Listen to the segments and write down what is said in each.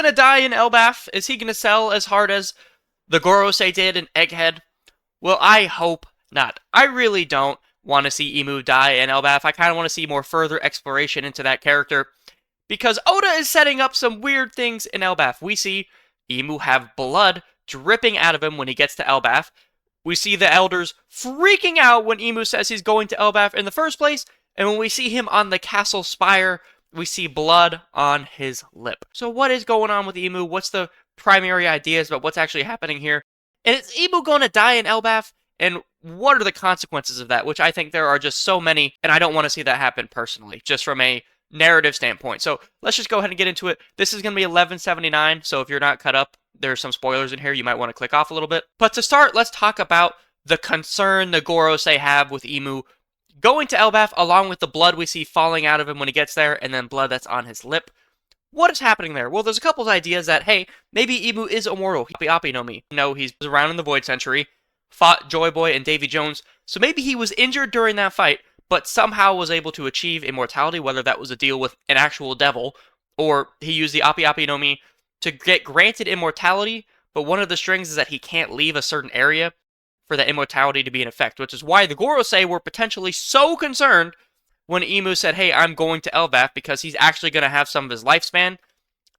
gonna die in Elbaf? Is he gonna sell as hard as the Gorosei did in Egghead? Well, I hope not. I really don't want to see Imu die in Elbaf. I kind of want to see more further exploration into that character, because Oda is setting up some weird things in Elbaf. We see Imu have blood dripping out of him when he gets to Elbaf. We see the elders freaking out when Imu says he's going to Elbaf in the first place, and when we see him on the castle spire, we see blood on his lip. So what is going on with Imu? What's the primary ideas about what's actually happening here? And is Imu going to die in Elbaf? And what are the consequences of that? Which I think there are just so many, and I don't want to see that happen personally, just from a narrative standpoint. So let's just go ahead and get into it. This is going to be 1179, so if you're not caught up, there's some spoilers in here. You might want to click off a little bit. But to start, let's talk about the concern the Gorosei have with Imu going to Elbaf, along with the blood we see falling out of him when he gets there, and then blood that's on his lip. What is happening there? Well, there's a couple of ideas that, hey, maybe Imu is immortal. Api no Mi. No, he's around in the Void Century, fought Joy Boy and Davy Jones, so maybe he was injured during that fight, but somehow was able to achieve immortality, whether that was a deal with an actual devil, or he used the Api no Mi to get granted immortality, but one of the strings is that he can't leave a certain area for that immortality to be in effect, which is why the Gorosei were potentially so concerned when Imu said, hey, I'm going to Elbaf, because he's actually going to have some of his lifespan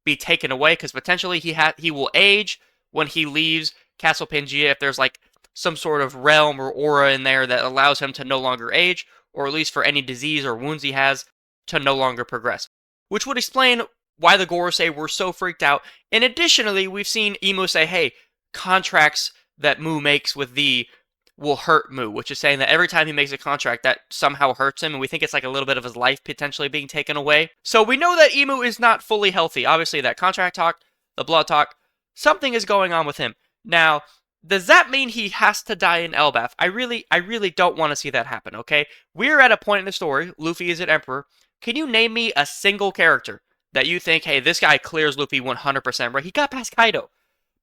be taken away, because potentially he will age when he leaves Castle Pangaea if there's like some sort of realm or aura in there that allows him to no longer age, or at least for any disease or wounds he has to no longer progress. Which would explain why the Gorosei were so freaked out. And additionally, we've seen Imu say, hey, contracts that Mu makes with thee will hurt Mu, which is saying that every time he makes a contract, that somehow hurts him, and we think it's like a little bit of his life potentially being taken away. So we know that Imu is not fully healthy. Obviously, that contract talk, the blood talk, something is going on with him. Now, does that mean he has to die in Elbaf? I really don't want to see that happen, okay? We're at a point in the story, Luffy is an emperor. Can you name me a single character that you think, hey, this guy clears Luffy 100%, right? He got past Kaido.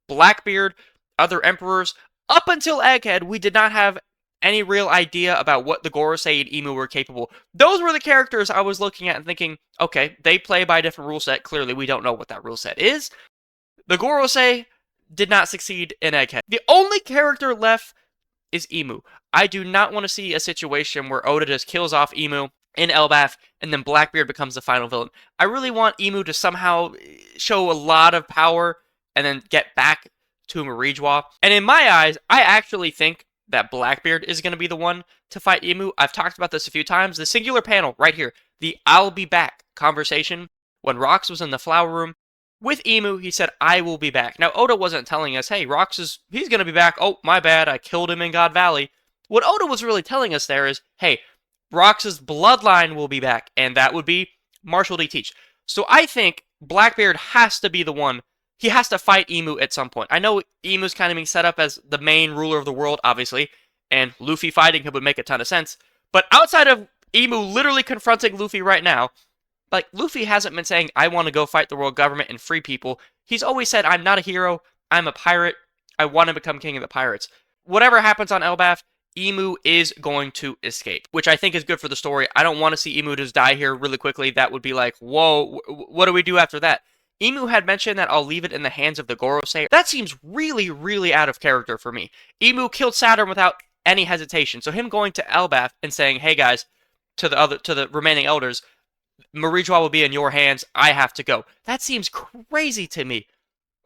Blackbeard, other emperors, up until Egghead, we did not have any real idea about what the Gorosei and Imu were capable. Those were the characters I was looking at and thinking, okay, they play by a different rule set. Clearly, we don't know what that rule set is. The Gorosei did not succeed in Egghead. The only character left is Imu. I do not want to see a situation where Oda just kills off Imu in Elbaf, and then Blackbeard becomes the final villain. I really want Imu to somehow show a lot of power and then get back to Marijois. And in my eyes, I actually think that Blackbeard is going to be the one to fight Imu. I've talked about this a few times. The singular panel right here, the I'll be back conversation, when Rox was in the flower room with Imu, he said, I will be back. Now, Oda wasn't telling us, hey, he's going to be back. Oh, my bad, I killed him in God Valley. What Oda was really telling us there is, hey, Rox's bloodline will be back, and that would be Marshall D. Teach. So I think Blackbeard has to be the one. He has to fight Imu at some point. I know Imu's kind of being set up as the main ruler of the world, obviously, and Luffy fighting him would make a ton of sense. But outside of Imu literally confronting Luffy right now, like, Luffy hasn't been saying, I want to go fight the world government and free people. He's always said, I'm not a hero, I'm a pirate, I want to become king of the pirates. Whatever happens on Elbaf, Imu is going to escape, which I think is good for the story. I don't want to see Imu just die here really quickly. That would be like, whoa, what do we do after that? Imu had mentioned that I'll leave it in the hands of the Gorosei. That seems really, really out of character for me. Imu killed Saturn without any hesitation, so him going to Elbaf and saying, hey guys, to the remaining elders, Marijois will be in your hands, I have to go. That seems crazy to me.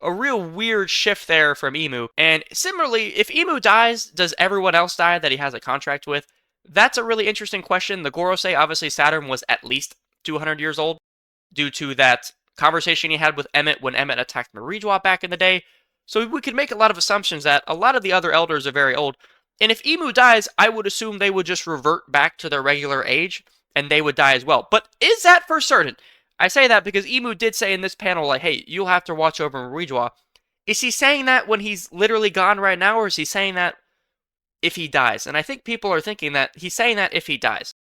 A real weird shift there from Imu. And similarly, if Imu dies, does everyone else die that he has a contract with? That's a really interesting question. The Gorosei, obviously Saturn was at least 200 years old due to that conversation he had with Emmett when Emmett attacked Marijois back in the day. So we could make a lot of assumptions that a lot of the other elders are very old. And if Imu dies, I would assume they would just revert back to their regular age, and they would die as well. But is that for certain? I say that because Imu did say in this panel, like, hey, you'll have to watch over Marijois. Is he saying that when he's literally gone right now, or is he saying that if he dies? And I think people are thinking that he's saying that if he dies.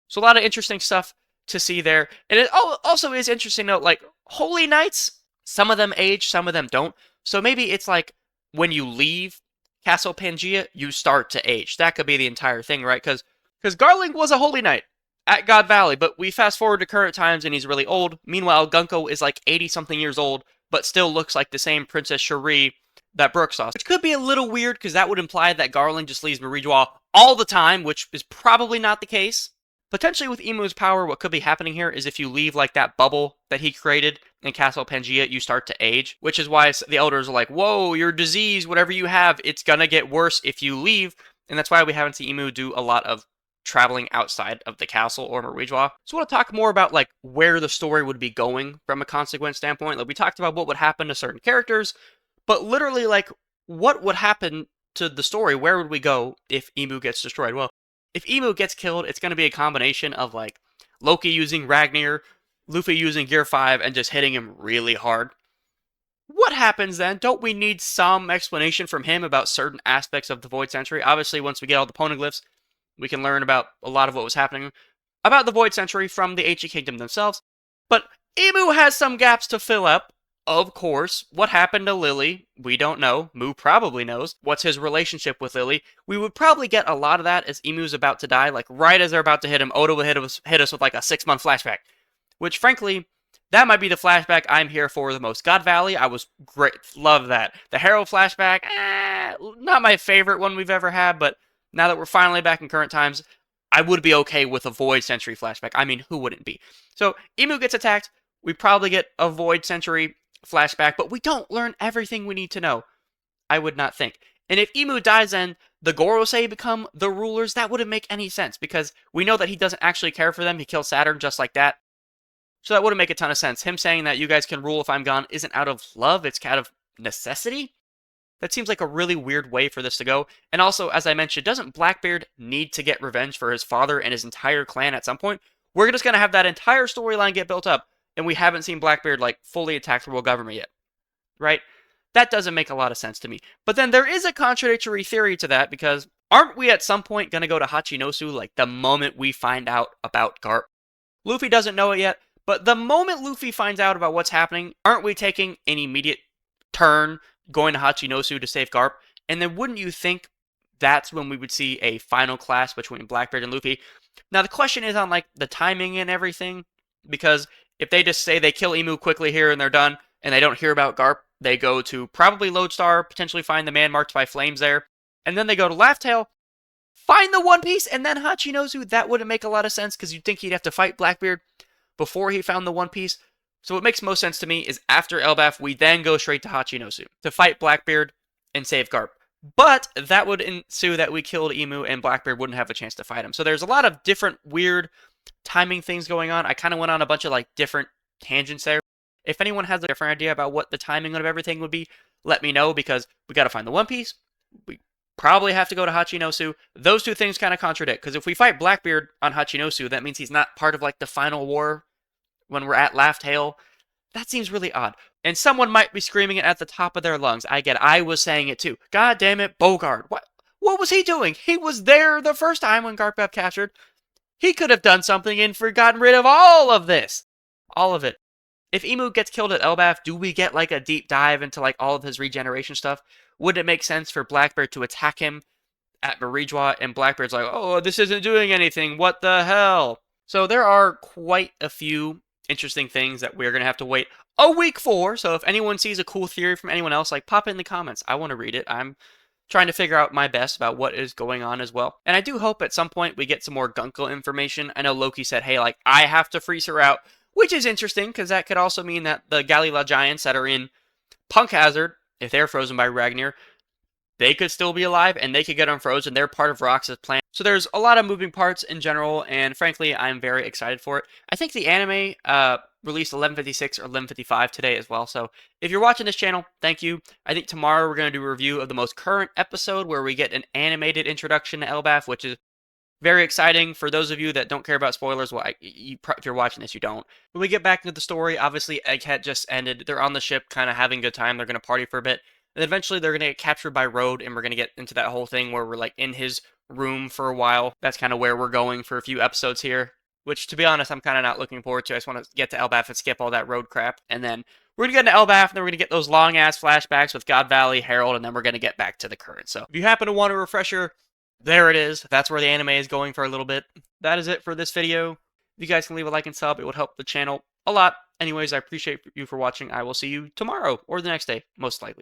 So a lot of interesting stuff to see there. And it also is interesting to note, like, Holy Knights, some of them age, some of them don't. So maybe it's like when you leave Castle Pangaea, you start to age. That could be the entire thing, right? Because Garling was a Holy Knight. at God Valley, but we fast forward to current times and he's really old. Meanwhile, Gunko is like 80-something years old, but still looks like the same Princess Cherie that Brooke saw. Which could be a little weird, because that would imply that Garland just leaves Marijois all the time, which is probably not the case. Potentially with Imu's power, what could be happening here is if you leave like that bubble that he created in Castle Pangea, you start to age, which is why the elders are like, whoa, your disease, whatever you have, it's gonna get worse if you leave. And that's why we haven't seen Imu do a lot of traveling outside of the castle or Marijois. So I want to talk more about like where the story would be going from a consequence standpoint. Like we talked about what would happen to certain characters, but literally like what would happen to the story? Where would we go if Imu gets destroyed? Well, if Imu gets killed, it's going to be a combination of like Loki using Ragnir, Luffy using Gear 5, and just hitting him really hard. What happens then? Don't we need some explanation from him about certain aspects of the Void Century? Obviously, once we get all the poneglyphs, we can learn about a lot of what was happening about the Void Century from the Ancient Kingdom themselves. But Imu has some gaps to fill up. Of course, what happened to Lily? We don't know. Mu probably knows. What's his relationship with Lily? We would probably get a lot of that as Imu's about to die. Like, right as they're about to hit him, Oda will hit us with like a 6-month flashback. Which, frankly, that might be the flashback I'm here for the most. God Valley, I was great. Love that. The Herald flashback, not my favorite one we've ever had, but now that we're finally back in current times, I would be okay with a Void Century flashback. I mean, who wouldn't be? So, Imu gets attacked. We probably get a Void Century flashback, but we don't learn everything we need to know. I would not think. And if Imu dies, then the Gorosei become the rulers. That wouldn't make any sense, because we know that he doesn't actually care for them. He kills Saturn just like that. So that wouldn't make a ton of sense. Him saying that you guys can rule if I'm gone isn't out of love, it's out of necessity. That seems like a really weird way for this to go. And also, as I mentioned, doesn't Blackbeard need to get revenge for his father and his entire clan at some point? We're just going to have that entire storyline get built up, and we haven't seen Blackbeard like fully attack the world government yet, right? That doesn't make a lot of sense to me. But then there is a contradictory theory to that, because aren't we at some point going to go to Hachinosu like the moment we find out about Garp? Luffy doesn't know it yet, but the moment Luffy finds out about what's happening, aren't we taking an immediate turn going to Hachinosu to save Garp? And then wouldn't you think that's when we would see a final clash between Blackbeard and Luffy? Now the question is on like the timing and everything, because if they just say they kill Imu quickly here and they're done, and they don't hear about Garp, they go to probably Lodestar, potentially find the man marked by flames there, and then they go to Laugh-Tale, find the One Piece, and then Hachinosu. That wouldn't make a lot of sense, because you'd think he'd have to fight Blackbeard before he found the One Piece. So what makes most sense to me is after Elbaf, we then go straight to Hachinosu to fight Blackbeard and save Garp. But that would ensue that we killed Imu and Blackbeard wouldn't have a chance to fight him. So there's a lot of different weird timing things going on. I kind of went on a bunch of like different tangents there. If anyone has a different idea about what the timing of everything would be, let me know, because we got to find the One Piece. We probably have to go to Hachinosu. Those two things kind of contradict, because if we fight Blackbeard on Hachinosu, that means he's not part of like the final war when we're at Laugh-Tale. That seems really odd. And someone might be screaming it at the top of their lungs. I get it. I was saying it too. God damn it, Bogard. What was he doing? He was there the first time when Garp got captured. He could have done something and gotten rid of all of this. All of it. If Imu gets killed at Elbaf, do we get like a deep dive into like all of his regeneration stuff? Would it make sense for Blackbeard to attack him at Marijois, and Blackbeard's like, oh, this isn't doing anything, what the hell? So there are quite a few interesting things that we're going to have to wait a week for. So if anyone sees a cool theory from anyone else, like pop it in the comments. I want to read it. I'm trying to figure out my best about what is going on as well. And I do hope at some point we get some more Gunko information. I know Loki said, hey, like, I have to freeze her out, which is interesting, because that could also mean that the Galila Giants that are in Punk Hazard, if they're frozen by Ragnir, they could still be alive, and they could get unfrozen. They're part of Rox's plan. So there's a lot of moving parts in general, and frankly, I'm very excited for it. I think the anime released 11:56 or 11:55 today as well. So if you're watching this channel, thank you. I think tomorrow we're going to do a review of the most current episode, where we get an animated introduction to Elbaf, which is very exciting. For those of you that don't care about spoilers, well, if you're watching this, you don't. When we get back into the story, obviously Egghead just ended. They're on the ship, kind of having a good time. They're going to party for a bit. And eventually they're going to get captured by Road, and we're going to get into that whole thing where we're like in his room for a while. That's kind of where we're going for a few episodes here, which, to be honest, I'm kind of not looking forward to. I just want to get to Elbaf and skip all that Road crap. And then we're going to get into Elbaf, and then we're going to get those long-ass flashbacks with God Valley, Herald, and then we're going to get back to the current. So if you happen to want a refresher, There it is. That's where the anime is going for a little bit. That is it for this video. If you guys can leave a like and sub, it would help the channel a lot. Anyways, I appreciate you for watching. I will see you tomorrow or the next day, most likely.